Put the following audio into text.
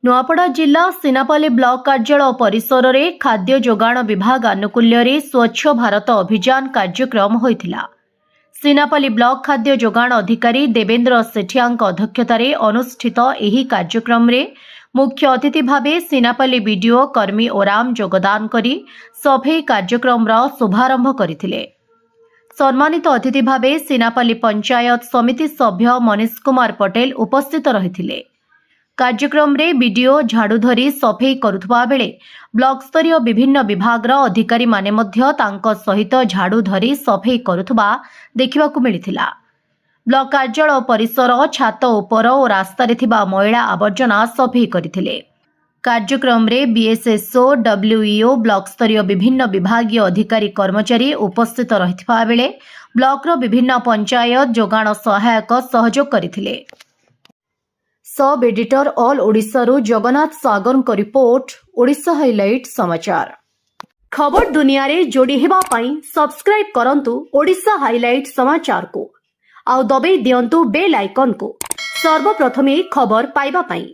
नुआपड़ा जिला सीनापाली ब्लॉक कार्यालय परिसर में खाद्य जोगाण विभाग आनुकूल्य स्वच्छ भारत अभियान कार्यक्रम होइथिला। सीनापाली ब्लॉक खाद्य जोगाण अधिकारी देवेंद्र सेठिया अध्यक्षतार अनुष्ठित एही कार्यक्रम रे मुख्य अतिथि भावे सीनापाली बीडीओ कर्मी ओराम जोगदान करी सफेई कार्यक्रम शुभारंभ करथिले। सम्मानित अतिथि भावे सीनापाली पंचायत समिति सभ्य मनीष कुमार पटेल उपस्थित रहिथिले। कार्यक्रम रे बीडीओ झाड़ू धरी सफेई करुथबा बेले ब्लॉक स्तरीय विभिन्न विभाग अधिकारी माने मध्य तांको सहित झाड़ू धरी सफेई करुथबा देखिबाकू मिलिथिला। ब्लॉक कार्यालय परिसर छात उपर और रास्ता रे थिबा मैला आवर्जना सफेई करिथिले। कार्यक्रम रे बीएसएसओ डब्ल्यूईओ ब्लॉक स्तरीय विभिन्न विभागीय अधिकारी कर्मचारी उपस्थित रहिथिबा बेले ब्लॉक रो विभिन्न पंचायत जोगाण सहायक सहयोग करिथिले। सब एडिटर ऑल ओडिशा रु जगन्नाथ सागर को रिपोर्ट ओडिशा हाइलाइट समाचार। खबर दुनिया रे जोड़ी हेबा पई सब्सक्राइब करंतु ओडिशा हाइलाइट समाचार को आउ दबे दियंतु बेल आइकन को सर्वप्रथमे खबर पाइबा पई।